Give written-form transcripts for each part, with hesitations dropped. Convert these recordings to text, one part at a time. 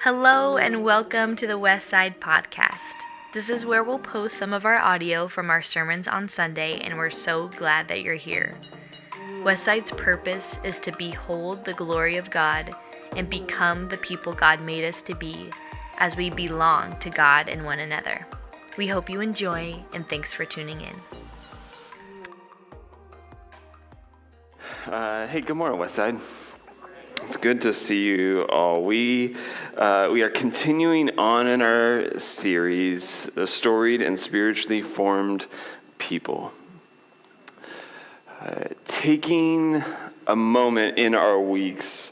Hello and welcome to the West Side Podcast. This is where we'll post some of our audio from our sermons on Sunday, and we're so glad that you're here. Westside's purpose is to behold the glory of God and become the people God made us to be as we belong to God and one another. We hope you enjoy, and thanks for tuning in. Hey, good morning, Westside. It's good to see you all. We are continuing on in our series, The Storied and Spiritually Formed People. Taking a moment in our weeks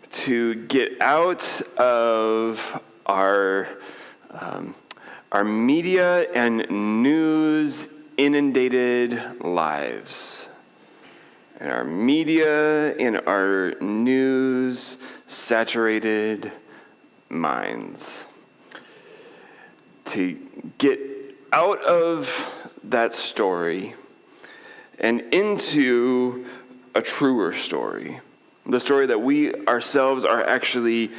to get out of our media and news inundated lives. In our media, in our news saturated minds. To get out of that story and into a truer story. The story that we ourselves are actually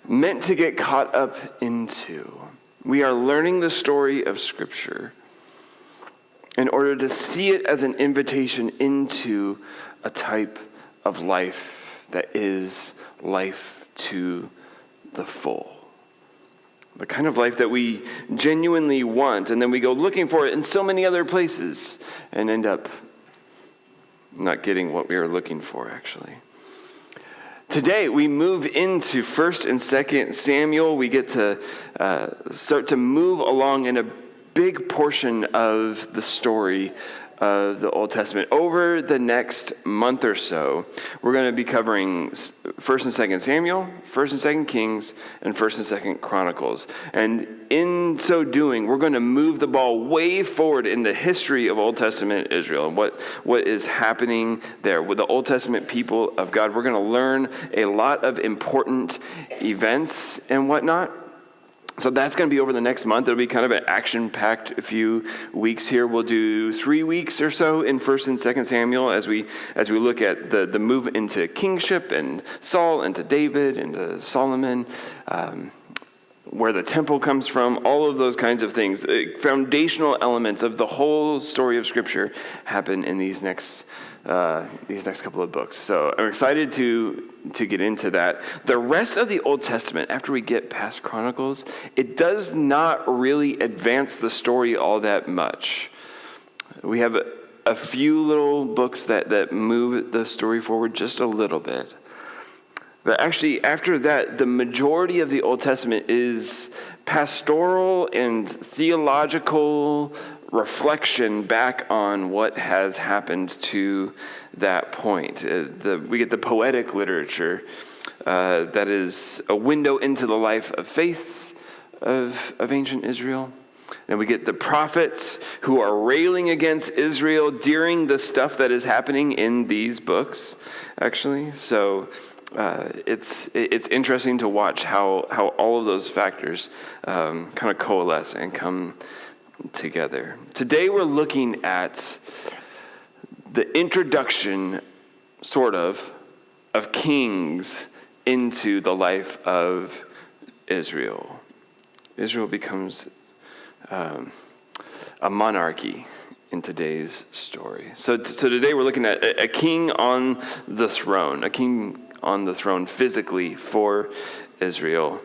meant to get caught up into. We are learning the story of Scripture in order to see it as an invitation into a type of life that is life to the full. The kind of life that we genuinely want, and then we go looking for it in so many other places and end up not getting what we are looking for, actually. Today, we move into 1st and 2nd Samuel. We get to start to move along in a big portion of the story of the Old Testament. Over the next month or so, we're going to be covering 1st and 2nd Samuel, 1st and 2nd Kings, and 1st and 2nd Chronicles. And in so doing, we're going to move the ball way forward in the history of Old Testament Israel and what is happening there with the Old Testament people of God. We're going to learn a lot of important events and whatnot. So that's going to be over the next month. It'll be kind of an action-packed few weeks here. We'll do 3 weeks or so in 1st and 2nd Samuel as we look at the move into kingship and Saul and to David and to Solomon, where the temple comes from, all of those kinds of things. Foundational elements of the whole story of Scripture happen in these next couple of books. So I'm excited to get into that. The rest of the Old Testament, after we get past Chronicles, it does not really advance the story all that much. We have a few little books that move the story forward just a little bit. But actually, after that, the majority of the Old Testament is pastoral and theological reflection back on what has happened to that point. We get the poetic literature that is a window into the life of faith of ancient Israel. And we get the prophets who are railing against Israel during the stuff that is happening in these books, actually. So it's interesting to watch how all of those factors kind of coalesce and come together. Today we're looking at the introduction, sort of kings into the life of Israel. Israel becomes a monarchy in today's story. So today we're looking at a king on the throne, physically for Israel.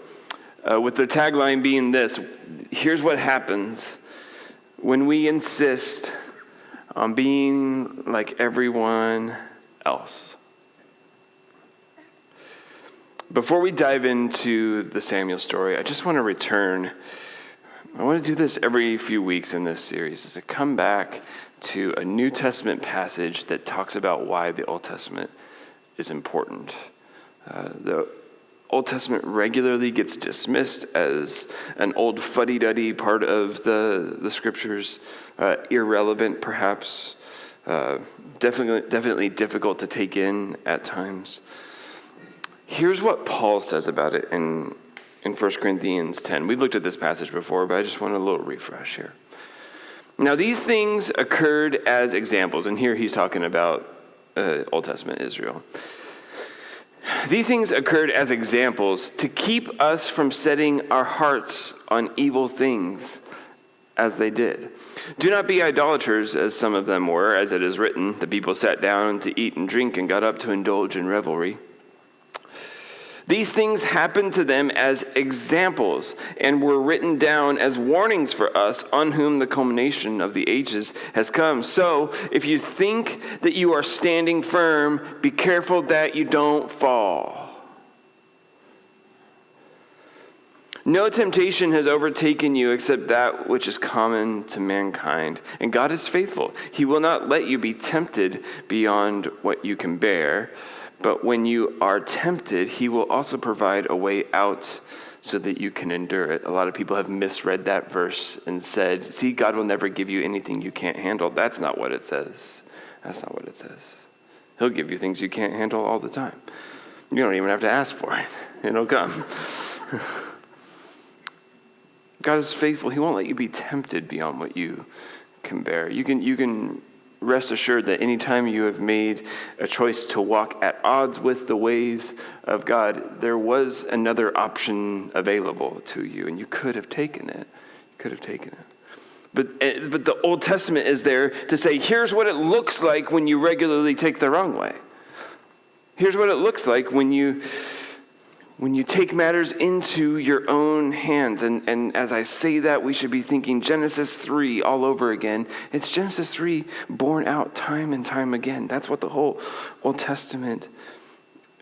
With the tagline being this: here's what happens when we insist on being like everyone else. Before we dive into the Samuel story, I just want to return. I want to do this every few weeks in this series, is to come back to a New Testament passage that talks about why the Old Testament is important. The Old Testament regularly gets dismissed as an old fuddy-duddy part of the Scriptures, irrelevant perhaps, definitely difficult to take in at times. Here's what Paul says about it in 1 Corinthians 10. We've looked at this passage before, but I just want a little refresh here. Now these things occurred as examples, and here he's talking about Old Testament Israel. These things occurred as examples to keep us from setting our hearts on evil things as they did. Do not be idolaters, as some of them were, as it is written, the people sat down to eat and drink and got up to indulge in revelry. These things happened to them as examples and were written down as warnings for us, on whom the culmination of the ages has come. So, if you think that you are standing firm, be careful that you don't fall. No temptation has overtaken you except that which is common to mankind. And God is faithful. He will not let you be tempted beyond what you can bear. But when you are tempted, he will also provide a way out so that you can endure it. A lot of people have misread that verse and said, see, God will never give you anything you can't handle. That's not what it says. That's not what it says. He'll give you things you can't handle all the time. You don't even have to ask for it. It'll come. God is faithful. He won't let you be tempted beyond what you can bear. You can rest assured that anytime you have made a choice to walk at odds with the ways of God, there was another option available to you, and you could have taken it. You could have taken it. But the Old Testament is there to say, here's what it looks like when you regularly take the wrong way. Here's what it looks like when you take matters into your own hands. And as I say that, we should be thinking Genesis 3 all over again. It's Genesis 3 borne out time and time again. That's what the whole Old Testament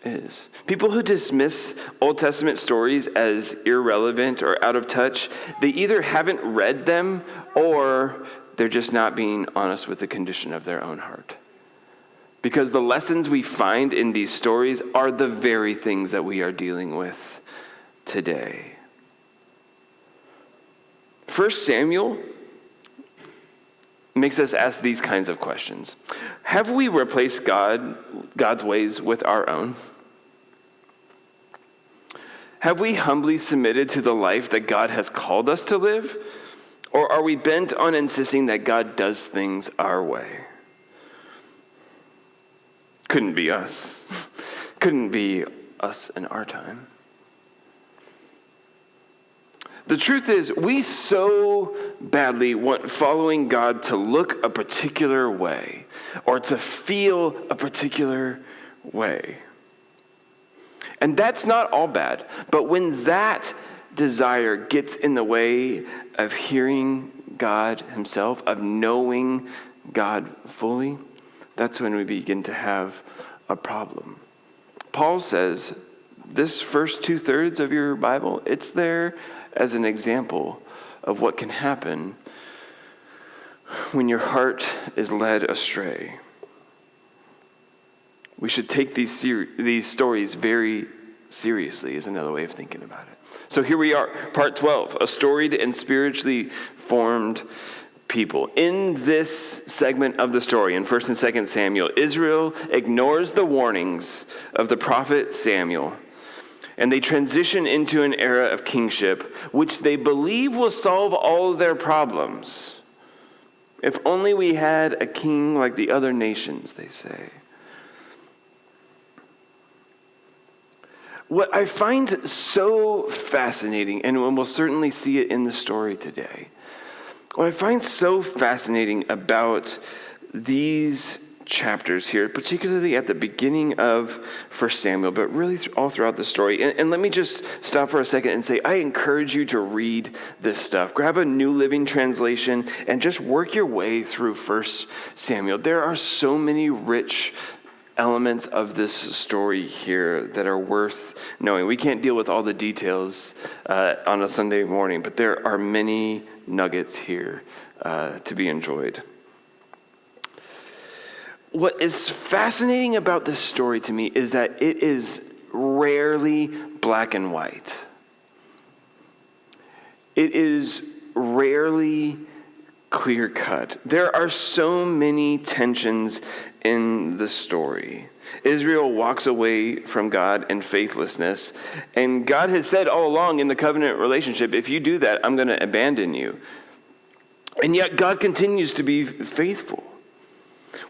is. People who dismiss Old Testament stories as irrelevant or out of touch, they either haven't read them or they're just not being honest with the condition of their own heart. Because the lessons we find in these stories are the very things that we are dealing with today. 1 Samuel makes us ask these kinds of questions. Have we replaced God's ways with our own? Have we humbly submitted to the life that God has called us to live? Or are we bent on insisting that God does things our way? Couldn't be us. Couldn't be us in our time. The truth is, we so badly want following God to look a particular way or to feel a particular way. And that's not all bad. But when that desire gets in the way of hearing God himself, of knowing God fully, that's when we begin to have a problem. Paul says, this first 2/3 of your Bible, it's there as an example of what can happen when your heart is led astray. We should take these stories very seriously, is another way of thinking about it. So here we are, part 12, a storied and spiritually formed people. In this segment of the story, in 1 and 2 Samuel, Israel ignores the warnings of the prophet Samuel, and they transition into an era of kingship, which they believe will solve all of their problems. If only we had a king like the other nations, they say. What I find so fascinating, and we'll certainly see it in the story today, what I find so fascinating about these chapters here, particularly at the beginning of 1 Samuel, but really all throughout the story. And let me just stop for a second and say, I encourage you to read this stuff. Grab a New Living Translation and just work your way through 1 Samuel. There are so many rich elements of this story here that are worth knowing. We can't deal with all the details on a Sunday morning, but there are many nuggets here to be enjoyed. What is fascinating about this story to me is that it is rarely black and white. It is rarely clear cut. There are so many tensions in the story. Israel walks away from God in faithlessness, and God has said all along in the covenant relationship, if you do that, I'm going to abandon you. And yet God continues to be faithful.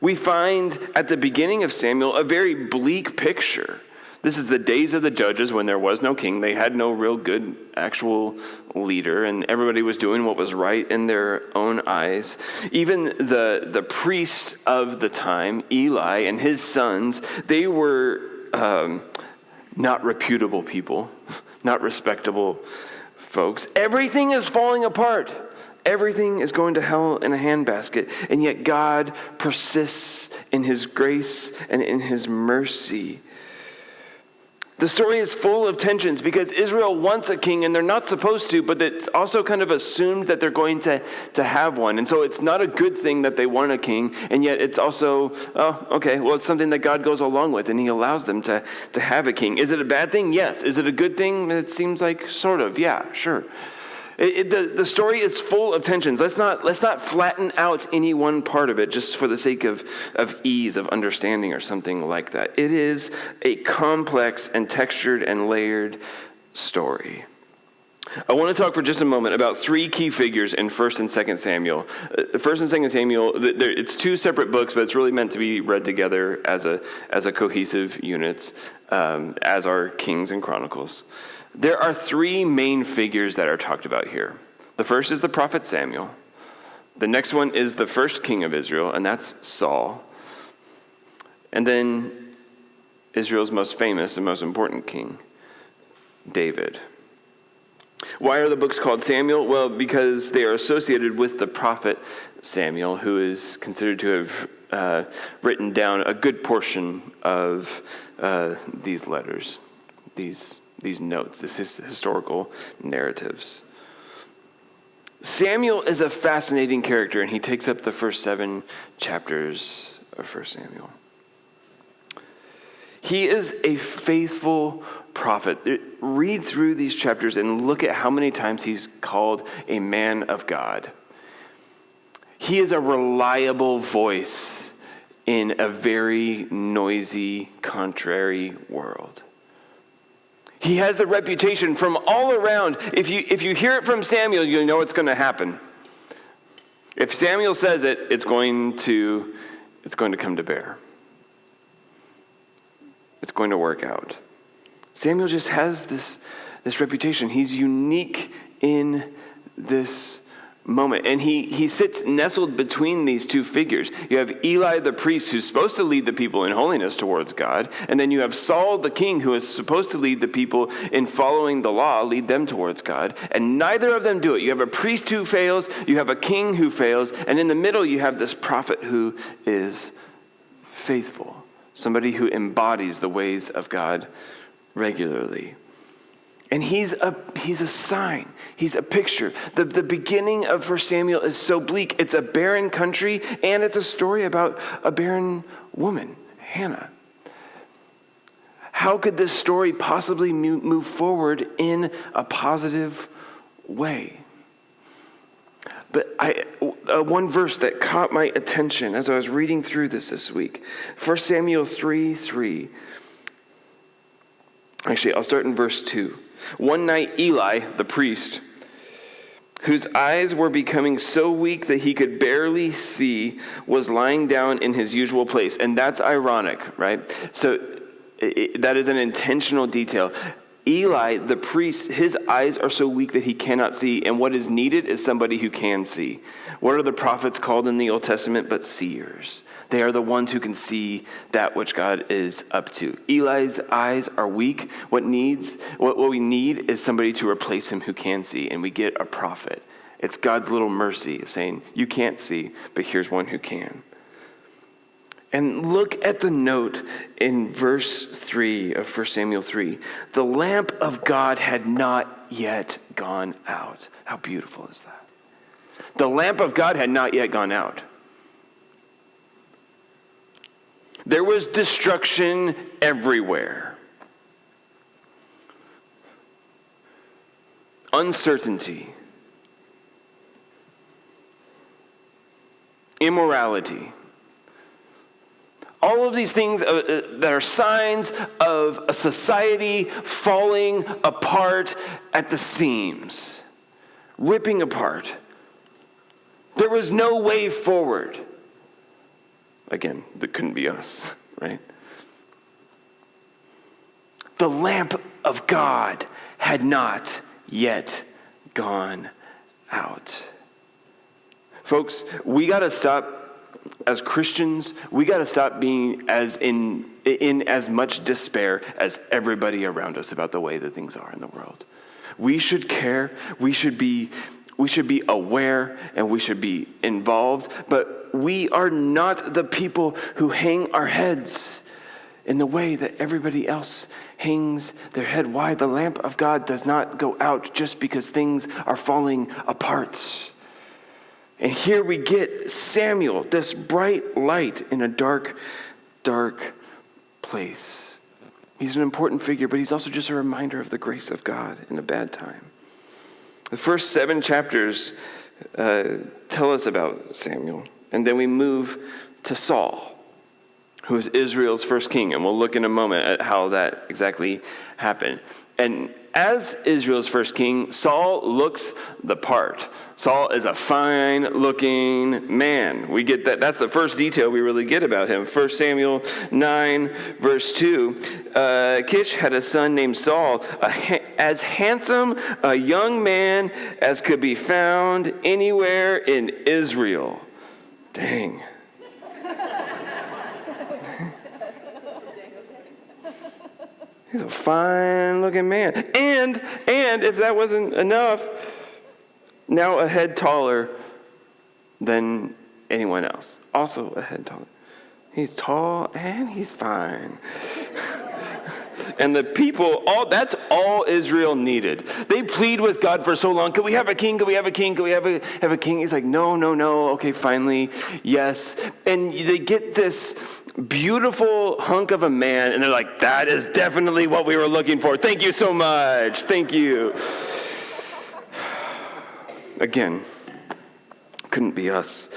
We find at the beginning of Samuel a very bleak picture. This is the days of the judges when there was no king. They had no real good actual leader, and everybody was doing what was right in their own eyes. Even the priests of the time, Eli and his sons, they were not reputable people, not respectable folks. Everything is falling apart. Everything is going to hell in a handbasket, and yet God persists in his grace and in his mercy. The story is full of tensions because Israel wants a king and they're not supposed to, but it's also kind of assumed that they're going to have one. And so it's not a good thing that they want a king, and yet it's also, it's something that God goes along with, and he allows them to have a king. Is it a bad thing? Yes. Is it a good thing? It seems like sort of. Yeah, sure. The story is full of tensions. Let's not flatten out any one part of it just for the sake of ease of understanding or something like that. It is a complex and textured and layered story. I want to talk for just a moment about three key figures in 1st and 2nd Samuel. 1st and 2nd Samuel, it's two separate books, but it's really meant to be read together as a cohesive unit, as are Kings and Chronicles. There are three main figures that are talked about here. The first is the prophet Samuel. The next one is the first king of Israel, and that's Saul. And then Israel's most famous and most important king, David. Why are the books called Samuel? Well, because they are associated with the prophet Samuel, who is considered to have written down a good portion of these letters, these notes, these historical narratives. Samuel is a fascinating character, and he takes up the first 7 chapters of 1 Samuel. He is a faithful prophet. Read through these chapters and look at how many times he's called a man of God. He is a reliable voice in a very noisy, contrary world. He has the reputation from all around. If you hear it from Samuel, you know it's going to happen. If Samuel says it, it's going to come to bear. It's going to work out. Samuel just has this reputation. He's unique in this moment. And he sits nestled between these two figures. You have Eli the priest, who's supposed to lead the people in holiness towards God. And then you have Saul the king, who is supposed to lead the people in following the law, lead them towards God. And neither of them do it. You have a priest who fails, you have a king who fails, and in the middle you have this prophet who is faithful. Somebody who embodies the ways of God regularly. And he's a sign. He's a picture. The beginning of 1 Samuel is so bleak. It's a barren country, and it's a story about a barren woman, Hannah. How could this story possibly move forward in a positive way? But one verse that caught my attention as I was reading through this week, 1 Samuel 3:3. Actually, I'll start in verse 2. One night, Eli, the priest, whose eyes were becoming so weak that he could barely see, was lying down in his usual place. And that's ironic, right? So that is an intentional detail. Eli, the priest, his eyes are so weak that he cannot see, and what is needed is somebody who can see. What are the prophets called in the Old Testament but seers? They are the ones who can see that which God is up to. Eli's eyes are weak. What we need is somebody to replace him who can see, and we get a prophet. It's God's little mercy of saying, you can't see, but here's one who can. And look at the note in verse 3 of 1 Samuel 3. The lamp of God had not yet gone out. How beautiful is that? The lamp of God had not yet gone out. There was destruction everywhere. Uncertainty. Immorality. All of these things that are signs of a society falling apart at the seams, ripping apart. There was no way forward. Again, that couldn't be us, right? The lamp of God had not yet gone out. Folks, we got to stop, as Christians, we got to stop being as in as much despair as everybody around us about the way that things are in the world. We should care, we should be aware, and we should be involved, but we are not the people who hang our heads in the way that everybody else hangs their head. Why? The lamp of God does not go out just because things are falling apart. And here we get Samuel, this bright light in a dark, dark place. He's an important figure, but he's also just a reminder of the grace of God in a bad time. The first 7 chapters tell us about Samuel, and then we move to Saul, who is Israel's first king, and we'll look in a moment at how that exactly happened. And as Israel's first king, Saul looks the part. Saul is a fine-looking man. We get that. That's the first detail we really get about him. 1 Samuel 9, verse 2. Kish had a son named Saul, as handsome a young man as could be found anywhere in Israel. Dang. He's a fine-looking man. And if that wasn't enough, now a head taller than anyone else. Also a head taller. He's tall and he's fine. And the people, that's all Israel needed. They plead with God for so long. Can we have a king? Can we have a king? Can we have a king? He's like, no. Okay, finally, yes. And they get this beautiful hunk of a man, and they're like, that is definitely what we were looking for. Thank you so much. Thank you. Again, couldn't be us.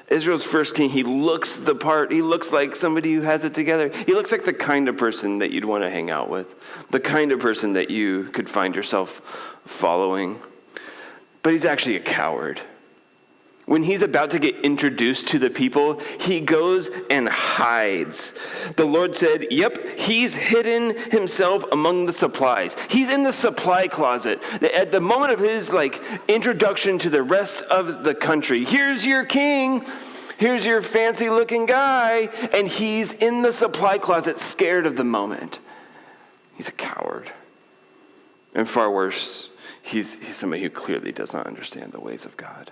Israel's first king, he looks the part. He looks like somebody who has it together. He looks like the kind of person that you'd want to hang out with, the kind of person that you could find yourself following. But he's actually a coward. When he's about to get introduced to the people, he goes and hides. The Lord said, yep, he's hidden himself among the supplies. He's in the supply closet. At the moment of his introduction to the rest of the country, here's your king, here's your fancy looking guy, and he's in the supply closet scared of the moment. He's a coward. And far worse, he's somebody who clearly does not understand the ways of God.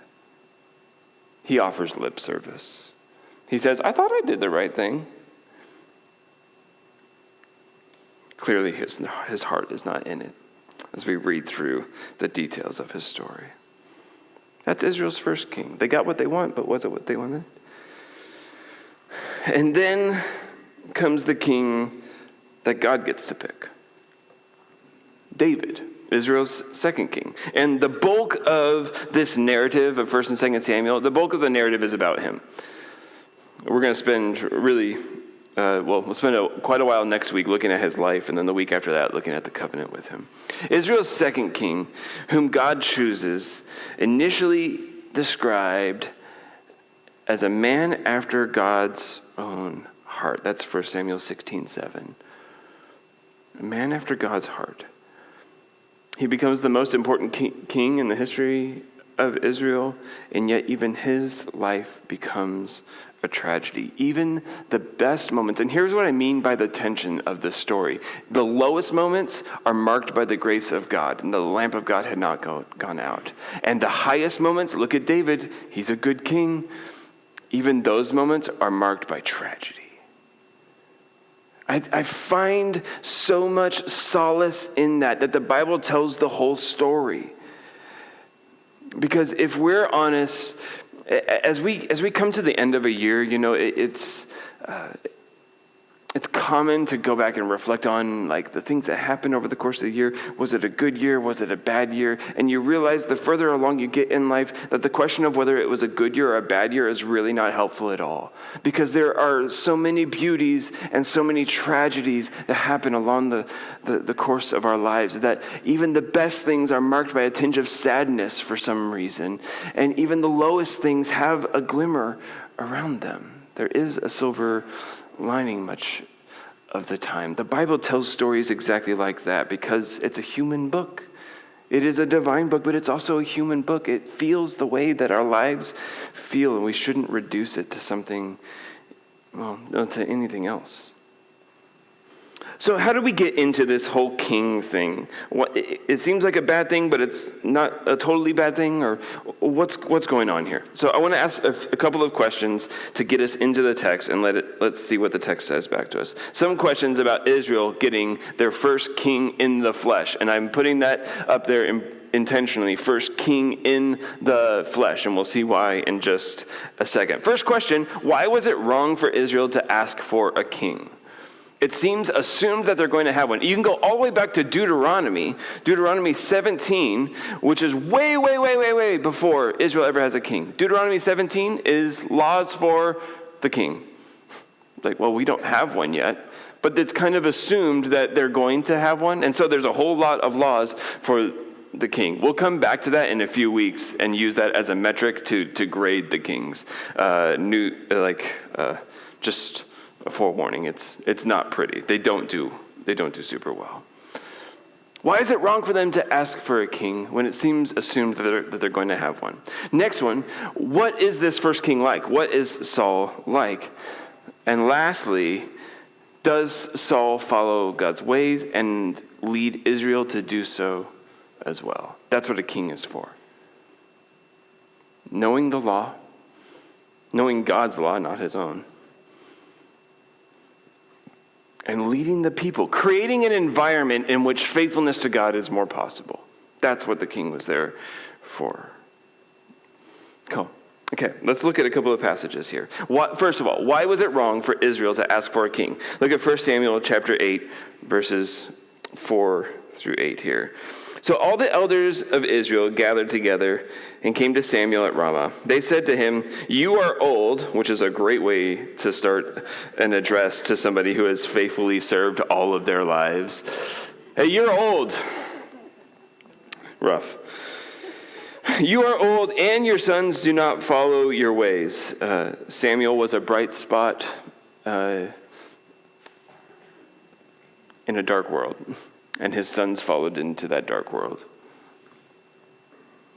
He offers lip service. He says, I thought I did the right thing. Clearly, his heart is not in it as we read through the details of his story. That's Israel's first king. They got what they want, but was it what they wanted? And then comes the king that God gets to pick. David, Israel's second king. And the bulk of this narrative of 1 and 2 Samuel, the bulk of the narrative is about him. We're going to spend we'll spend quite a while next week looking at his life, and then the week after that looking at the covenant with him. Israel's second king, whom God chooses, initially described as a man after God's own heart. That's 1 Samuel 16:7. A man after God's heart. He becomes the most important king in the history of Israel, and yet even his life becomes a tragedy. Even the best moments, and here's what I mean by the tension of this story. The lowest moments are marked by the grace of God, and the lamp of God had not gone out. And the highest moments, look at David, he's a good king. Even those moments are marked by tragedy. I find so much solace in that the Bible tells the whole story. Because if we're honest, as we come to the end of a year, it's common to go back and reflect on the things that happened over the course of the year. Was it a good year? Was it a bad year? And you realize the further along you get in life that the question of whether it was a good year or a bad year is really not helpful at all. Because there are so many beauties and so many tragedies that happen along the course of our lives that even the best things are marked by a tinge of sadness for some reason. And even the lowest things have a glimmer around them. There is a silver lining much of the time. The Bible tells stories exactly like that because it's a human book. It is a divine book, but it's also a human book. It feels the way that our lives feel, and we shouldn't reduce it to something, to anything else. So how do we get into this whole king thing? It seems like a bad thing, but it's not a totally bad thing, or what's going on here? So I want to ask a couple of questions to get us into the text, and let's see what the text says back to us. Some questions about Israel getting their first king in the flesh, and I'm putting that up there intentionally, first king in the flesh, and we'll see why in just a second. First question, why was it wrong for Israel to ask for a king? It seems assumed that they're going to have one. You can go all the way back to Deuteronomy 17, which is way before Israel ever has a king. Deuteronomy 17 is laws for the king. Like, well, we don't have one yet, but it's kind of assumed that they're going to have one. And so there's a whole lot of laws for the king. We'll come back to that in a few weeks and use that as a metric to grade the kings. Just a forewarning, it's not pretty. They don't do super well. Why is it wrong for them to ask for a king when it seems assumed that they're going to have one? Next one, what is this first king like? What is Saul like? And lastly, does Saul follow God's ways and lead Israel to do so as well? That's what a king is for. Knowing the law, knowing God's law, not his own, and leading the people, creating an environment in which faithfulness to God is more possible. That's what the king was there for. Cool. Okay, let's look at a couple of passages here. First of all, why was it wrong for Israel to ask for a king? Look at 1 Samuel chapter 8, verses 4 through 8 here. So all the elders of Israel gathered together and came to Samuel at Ramah. They said to him, "You are old," which is a great way to start an address to somebody who has faithfully served all of their lives. "Hey, you're old." Rough. "You are old, and your sons do not follow your ways." Samuel was a bright spot in a dark world. And his sons followed into that dark world.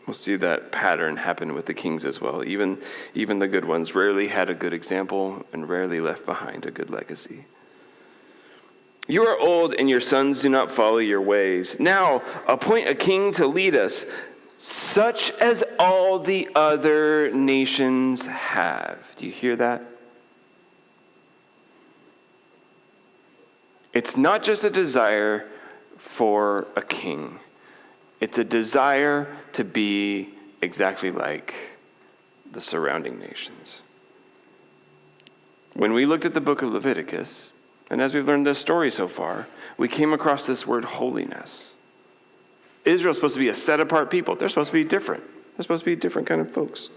We'll see that pattern happen with the kings as well. Even the good ones rarely had a good example and rarely left behind a good legacy. "You are old and your sons do not follow your ways. Now appoint a king to lead us, such as all the other nations have." Do you hear that? It's not just a desire for a king. It's a desire to be exactly like the surrounding nations. When we looked at the book of Leviticus, and as we've learned this story so far, we came across this word holiness. Israel's supposed to be a set-apart people. They're supposed to be different. They're supposed to be different kind of folks.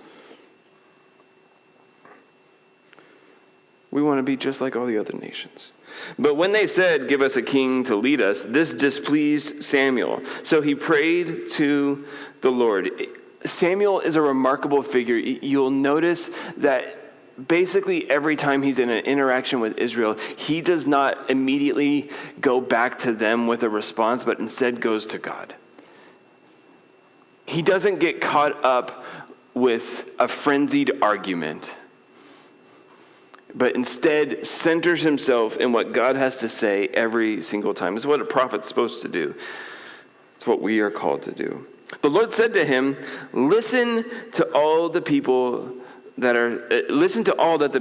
We want to be just like all the other nations. But when they said, "Give us a king to lead us," this displeased Samuel. So he prayed to the Lord. Samuel is a remarkable figure. You'll notice that basically every time he's in an interaction with Israel, he does not immediately go back to them with a response, but instead goes to God. He doesn't get caught up with a frenzied argument, but instead centers himself in what God has to say every single time. It's what a prophet's supposed to do. It's what we are called to do. The Lord said to him, listen to all that the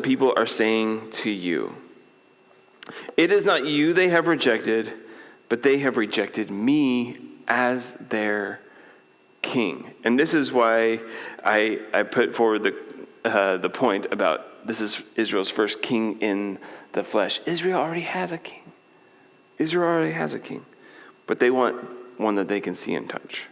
people are saying to you. It is not you they have rejected, but they have rejected me as their king." And this is why I put forward the point about this is Israel's first king in the flesh. Israel already has a king. Israel already has a king. But they want one that they can see and touch.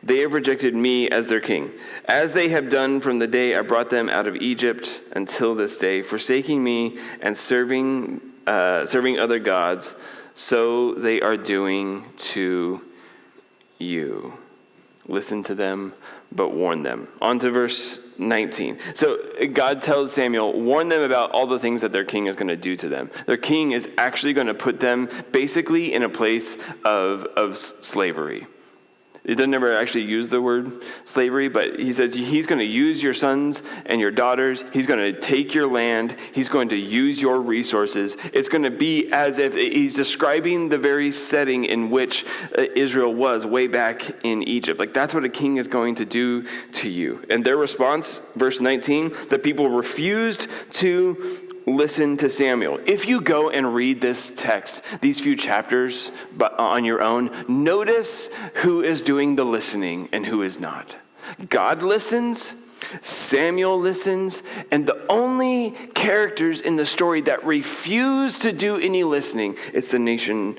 "They have rejected me as their king, as they have done from the day I brought them out of Egypt until this day, forsaking me and serving other gods, so they are doing to you." listen to them, but warn them. On to verse 19. So God tells Samuel, warn them about all the things that their king is going to do to them. Their king is actually going to put them basically in a place of slavery. It doesn't ever actually use the word slavery, but he says he's going to use your sons and your daughters. He's going to take your land. He's going to use your resources. It's going to be as if he's describing the very setting in which Israel was way back in Egypt. Like, that's what a king is going to do to you. And their response, verse 19, the people refused to listen to Samuel. If you go and read this text, these few chapters on your own, notice who is doing the listening and who is not. God listens, Samuel listens, and the only characters in the story that refuse to do any listening, it's the nation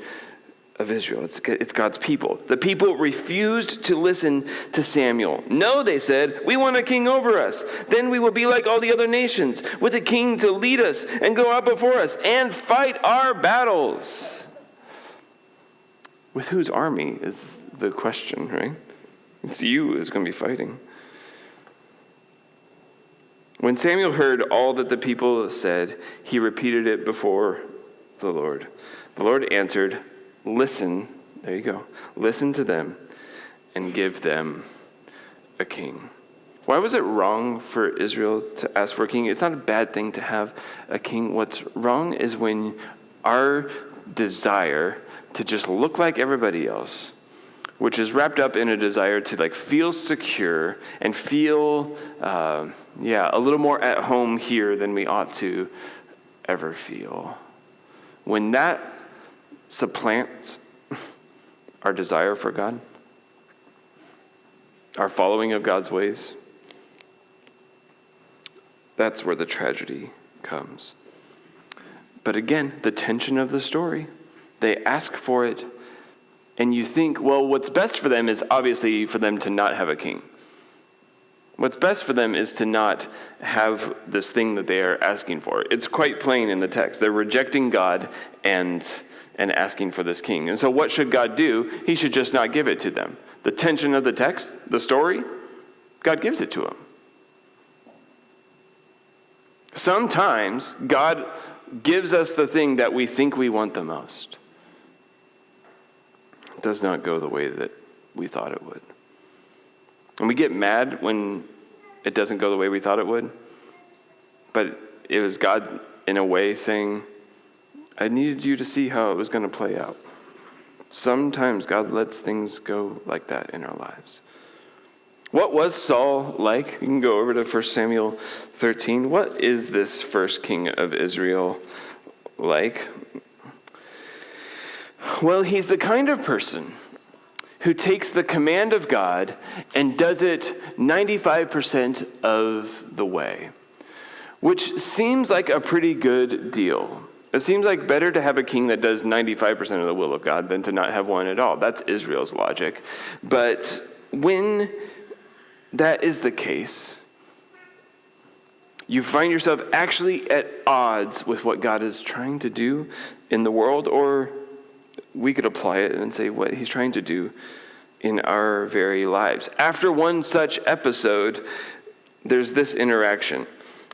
of Israel. It's God's people. The people refused to listen to Samuel. No, they said, we want a king over us. Then we will be like all the other nations, with a king to lead us and go out before us and fight our battles. With whose army is the question, right? It's you who's going to be fighting. When Samuel heard all that the people said, he repeated it before the Lord. The Lord answered, listen, there you go, listen to them and give them a king. Why was it wrong for Israel to ask for a king? It's not a bad thing to have a king. What's wrong is when our desire to just look like everybody else, which is wrapped up in a desire to feel secure and feel, a little more at home here than we ought to ever feel. When that supplants our desire for God, our following of God's ways, that's where the tragedy comes. But again, the tension of the story, they ask for it, and you think, well, what's best for them is obviously for them to not have a king. What's best for them is to not have this thing that they are asking for. It's quite plain in the text. They're rejecting God and asking for this king. And so what should God do? He should just not give it to them. The tension of the text, the story, God gives it to them. Sometimes God gives us the thing that we think we want the most. It does not go the way that we thought it would. And we get mad when it doesn't go the way we thought it would. But it was God, in a way, saying, I needed you to see how it was going to play out. Sometimes God lets things go like that in our lives. What was Saul like? You can go over to 1 Samuel 13. What is this first king of Israel like? Well, he's the kind of person who takes the command of God and does it 95% of the way, which seems like a pretty good deal. It seems like better to have a king that does 95% of the will of God than to not have one at all. That's Israel's logic. But when that is the case, you find yourself actually at odds with what God is trying to do in the world, or we could apply it and say what he's trying to do in our very lives. After one such episode, there's this interaction.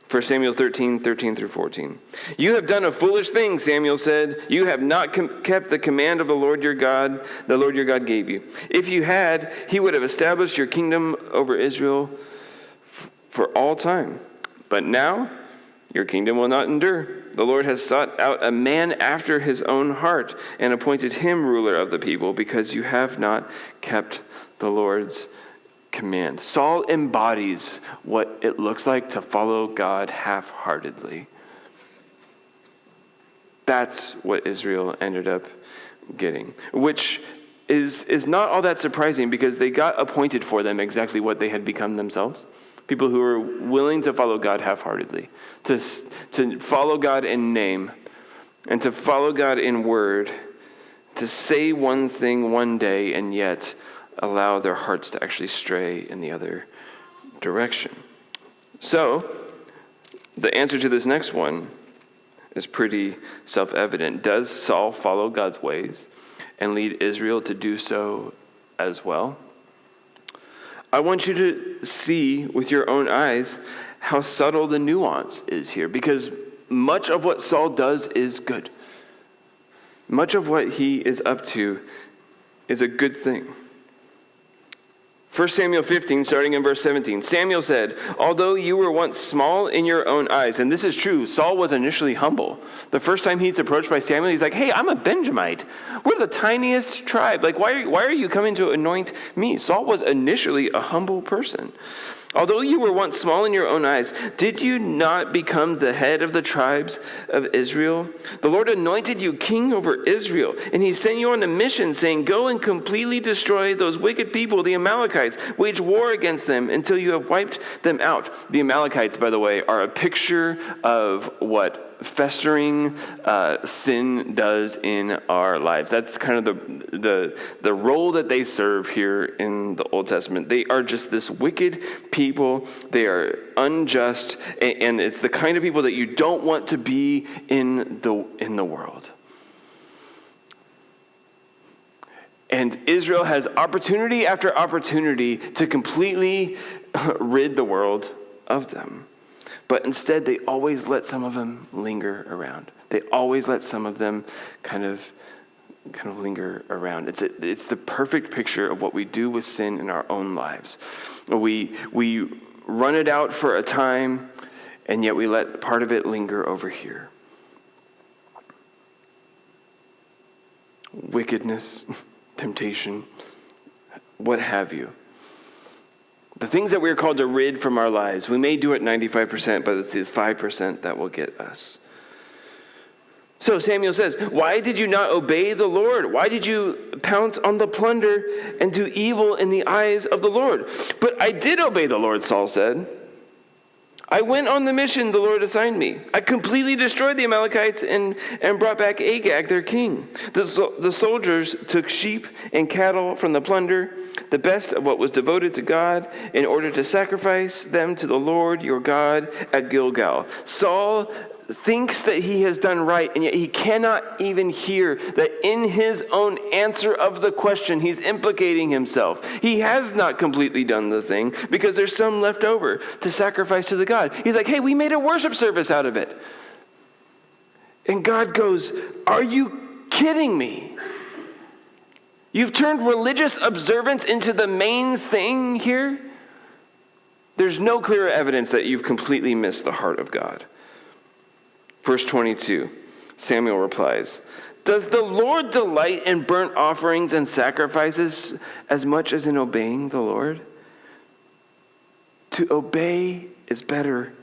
1 Samuel 13 through 14. You have done a foolish thing, Samuel said. You have not kept the command of the Lord your God gave you. If you had, he would have established your kingdom over Israel for all time. But now, your kingdom will not endure. The Lord has sought out a man after his own heart and appointed him ruler of the people because you have not kept the Lord's command. Saul embodies what it looks like to follow God half-heartedly. That's what Israel ended up getting, which is not all that surprising because they got appointed for them exactly what they had become themselves. People who were willing to follow God half-heartedly, to follow God in name, and to follow God in word, to say one thing one day and yet allow their hearts to actually stray in the other direction. So, the answer to this next one is pretty self-evident. Does Saul follow God's ways and lead Israel to do so as well? I want you to see with your own eyes how subtle the nuance is here, because much of what Saul does is good. Much of what he is up to is a good thing. 1 Samuel 15, starting in verse 17, Samuel said, although you were once small in your own eyes, and this is true, Saul was initially humble. The first time he's approached by Samuel, he's like, hey, I'm a Benjamite. We're the tiniest tribe. Like, why are you coming to anoint me? Saul was initially a humble person. Although you were once small in your own eyes, did you not become the head of the tribes of Israel? The Lord anointed you king over Israel, and he sent you on a mission saying, go and completely destroy those wicked people, the Amalekites. Wage war against them until you have wiped them out. The Amalekites, by the way, are a picture of what festering sin does in our lives. That's kind of the role that they serve here in the Old Testament. They are just this wicked people. They are unjust, and it's the kind of people that you don't want to be in the world. And Israel has opportunity after opportunity to completely rid the world of them. But instead, they always let some of them linger around. They always let some of them kind of linger around. It's the perfect picture of what we do with sin in our own lives. We run it out for a time, and yet we let part of it linger over here. Wickedness, temptation, what have you. The things that we're called to rid from our lives, we may do it 95%, but it's the 5% that will get us. So Samuel says, why did you not obey the Lord? Why did you pounce on the plunder and do evil in the eyes of the Lord? But I did obey the Lord, Saul said. I went on the mission the Lord assigned me. I completely destroyed the Amalekites and brought back Agag, their king. The soldiers took sheep and cattle from the plunder, the best of what was devoted to God, in order to sacrifice them to the Lord your God at Gilgal. Saul thinks that he has done right, and yet he cannot even hear that in his own answer of the question, he's implicating himself. He has not completely done the thing because there's some left over to sacrifice to the God. He's like, hey, we made a worship service out of it. And God goes, are you kidding me? You've turned religious observance into the main thing here? There's no clearer evidence that you've completely missed the heart of God. Verse 22, Samuel replies, does the Lord delight in burnt offerings and sacrifices as much as in obeying the Lord? To obey is better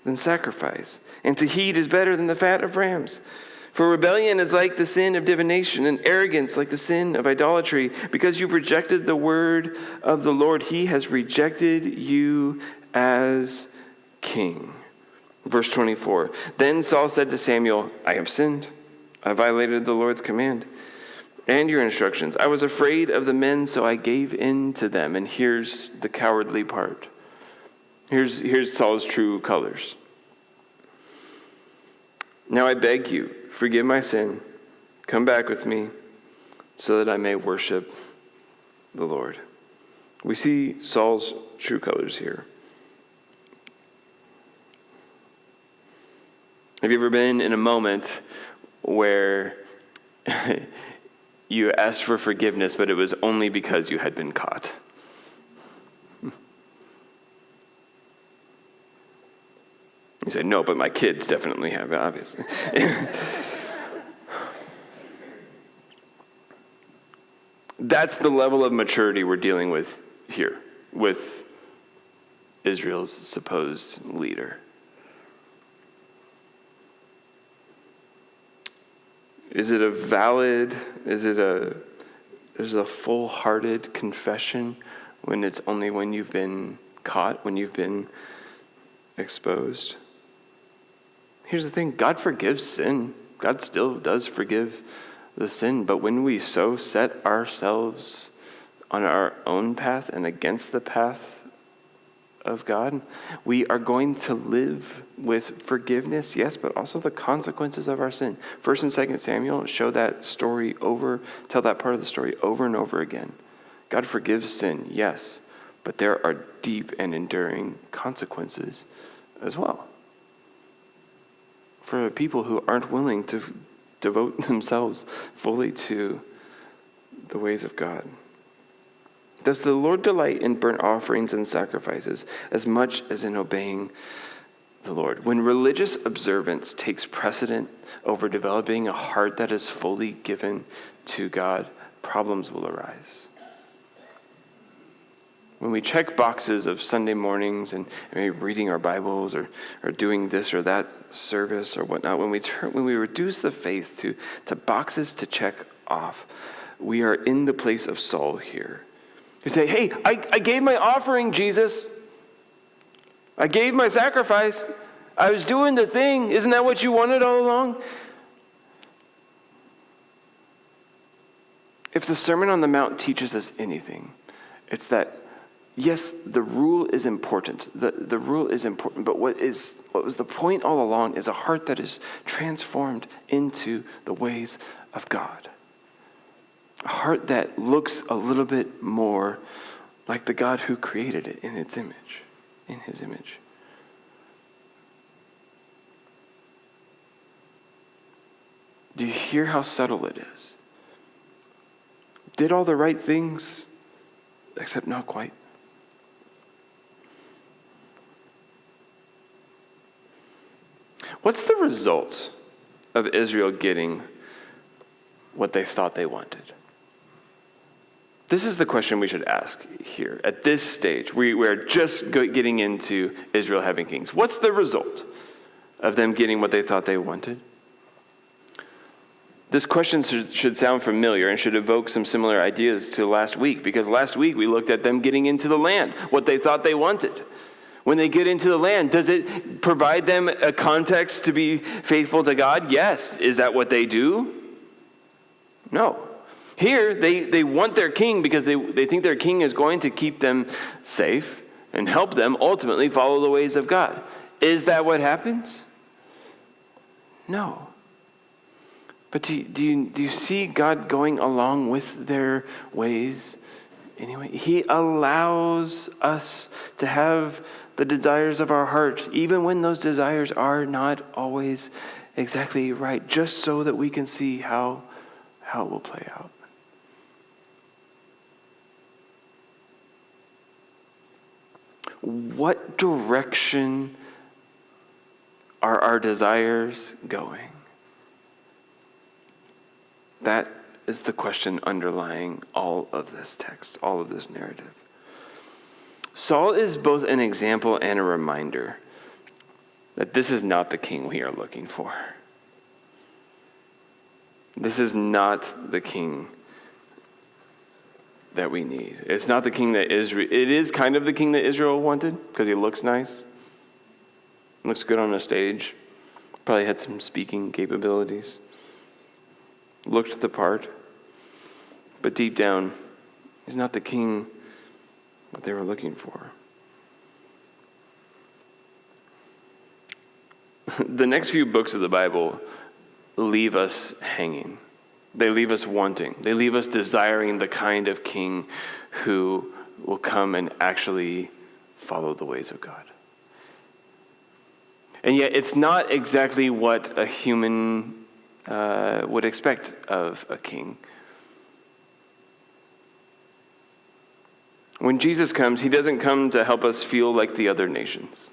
than sacrifice, and to heed is better than the fat of rams. For rebellion is like the sin of divination, and arrogance like the sin of idolatry. Because you've rejected the word of the Lord, he has rejected you as king. Verse 24, then Saul said to Samuel, I have sinned. I violated the Lord's command and your instructions. I was afraid of the men, so I gave in to them. And here's the cowardly part. Here's Saul's true colors. Now I beg you, forgive my sin. Come back with me so that I may worship the Lord. We see Saul's true colors here. Have you ever been in a moment where you asked for forgiveness, but it was only because you had been caught? You say, no, but my kids definitely have, obviously. That's the level of maturity we're dealing with here, with Israel's supposed leader. Is it a full-hearted confession when it's only when you've been caught, when you've been exposed? Here's the thing, God forgives sin. God still does forgive the sin, but when we so set ourselves on our own path and against the path of God, we are going to live with forgiveness, yes, but also the consequences of our sin. 1 and 2 Samuel tell that part of the story over and over again. God forgives sin, yes, but there are deep and enduring consequences as well for people who aren't willing to devote themselves fully to the ways of God. Does the Lord delight in burnt offerings and sacrifices as much as in obeying the Lord? When religious observance takes precedent over developing a heart that is fully given to God, problems will arise. When we check boxes of Sunday mornings and maybe reading our Bibles or doing this or that service or whatnot, when we reduce the faith to boxes to check off, we are in the place of Saul here. You say, hey, I gave my offering, Jesus. I gave my sacrifice. I was doing the thing. Isn't that what you wanted all along? If the Sermon on the Mount teaches us anything, it's that, yes, the rule is important. The rule is important, but what was the point all along is a heart that is transformed into the ways of God. A heart that looks a little bit more like the God who created it in his image. Do you hear how subtle it is? Did all the right things, except not quite. What's the result of Israel getting what they thought they wanted? This is the question we should ask here. At this stage, we're just getting into Israel having kings. What's the result of them getting what they thought they wanted? This question should sound familiar and should evoke some similar ideas to last week, because last week we looked at them getting into the land, what they thought they wanted. When they get into the land, does it provide them a context to be faithful to God? Yes. Is that what they do? No. Here, they want their king because they think their king is going to keep them safe and help them ultimately follow the ways of God. Is that what happens? No. But do you see God going along with their ways anyway? He allows us to have the desires of our heart, even when those desires are not always exactly right, just so that we can see how it will play out. What direction are our desires going? That is the question underlying all of this text, all of this narrative. Saul is both an example and a reminder that this is not the king we are looking for. This is not the king that we need. It's not the king that Israel... It is kind of the king that Israel wanted, because he looks nice. Looks good on a stage. Probably had some speaking capabilities. Looked the part. But deep down, he's not the king that they were looking for. The next few books of the Bible leave us hanging. They leave us wanting. They leave us desiring the kind of king who will come and actually follow the ways of God. And yet it's not exactly what a human would expect of a king. When Jesus comes, he doesn't come to help us feel like the other nations,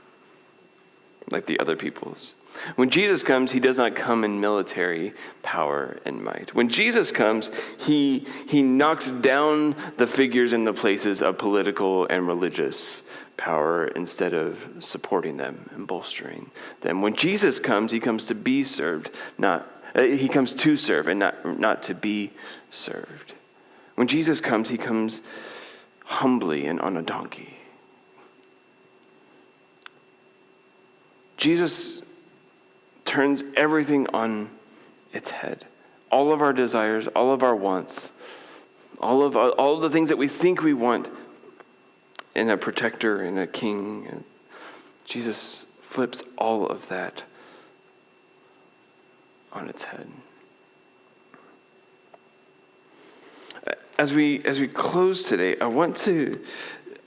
like the other peoples. When Jesus comes, he does not come in military power and might. When Jesus comes, he knocks down the figures and the places of political and religious power instead of supporting them and bolstering them. When Jesus comes, he comes to be served, he comes to serve and not to be served. When Jesus comes, he comes humbly and on a donkey. Jesus turns everything on its head. All of our desires, all of our wants, all of the things that we think we want in a protector, in a king. Jesus flips all of that on its head. As we close today, I want to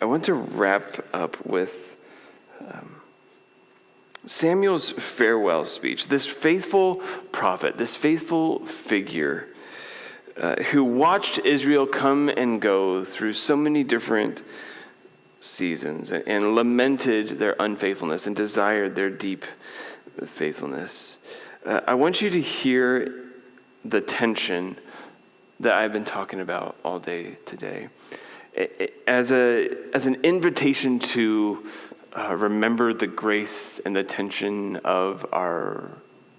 I want to wrap up with Samuel's farewell speech. This faithful prophet, this faithful figure who watched Israel come and go through so many different seasons and lamented their unfaithfulness and desired their deep faithfulness. I want you to hear the tension that I've been talking about all day today as an invitation to remember the grace and the tension of our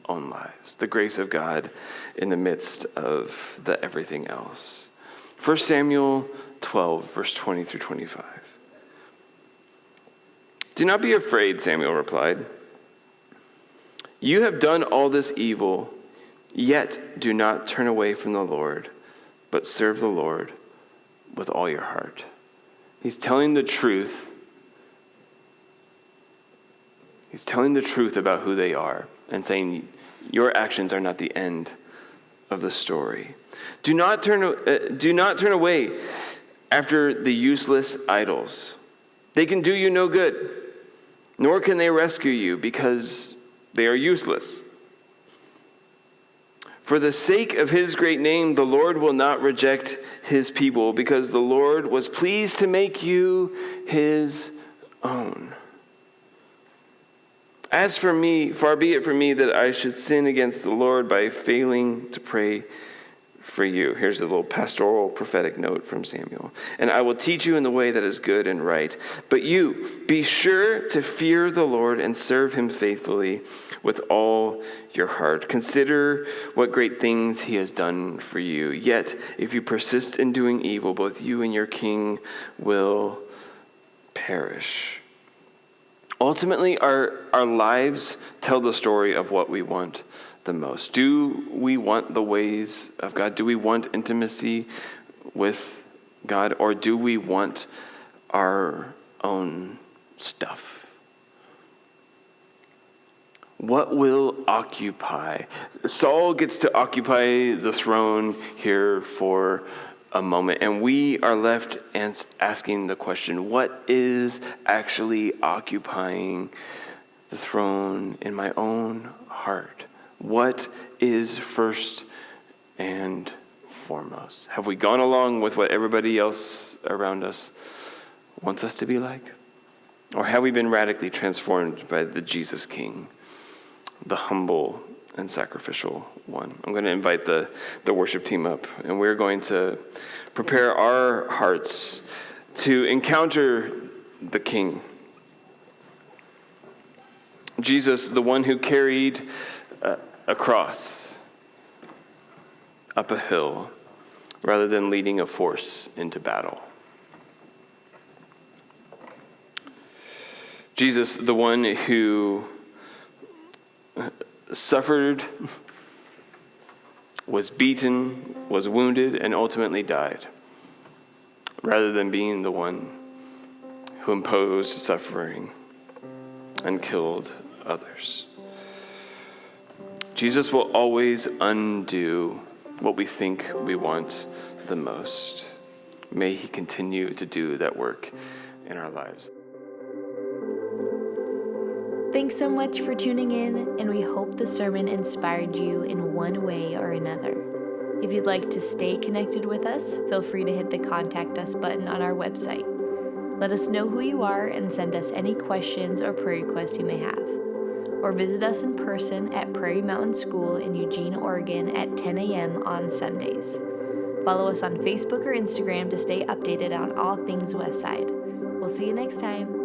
own lives, the grace of God in the midst of the everything else. 1 Samuel 12, verse 20 through 25. "Do not be afraid," Samuel replied. "You have done all this evil, yet do not turn away from the Lord, but serve the Lord with all your heart." He's telling the truth. He's telling the truth about who they are and saying, your actions are not the end of the story. Do not turn away after the useless idols. They can do you no good, nor can they rescue you, because they are useless. For the sake of his great name, the Lord will not reject his people, because the Lord was pleased to make you his own. As for me, far be it from me that I should sin against the Lord by failing to pray for you. Here's a little pastoral prophetic note from Samuel. "And I will teach you in the way that is good and right. But you, be sure to fear the Lord and serve him faithfully with all your heart. Consider what great things he has done for you. Yet, if you persist in doing evil, both you and your king will perish." Ultimately, our lives tell the story of what we want the most. Do we want the ways of God? Do we want intimacy with God? Or do we want our own stuff? What will occupy? Saul gets to occupy the throne here for a moment, and we are left asking the question, what is actually occupying the throne in my own heart? What is first and foremost? Have we gone along with what everybody else around us wants us to be like? Or have we been radically transformed by the Jesus King, the humble and sacrificial one? I'm going to invite the worship team up, and we're going to prepare our hearts to encounter the King. Jesus, the one who carried a cross up a hill rather than leading a force into battle. Jesus, the one who suffered, was beaten, was wounded, and ultimately died, rather than being the one who imposed suffering and killed others. Jesus will always undo what we think we want the most. May he continue to do that work in our lives. Thanks so much for tuning in, and we hope the sermon inspired you in one way or another. If you'd like to stay connected with us, feel free to hit the Contact Us button on our website. Let us know who you are and send us any questions or prayer requests you may have. Or visit us in person at Prairie Mountain School in Eugene, Oregon at 10 a.m. on Sundays. Follow us on Facebook or Instagram to stay updated on all things Westside. We'll see you next time.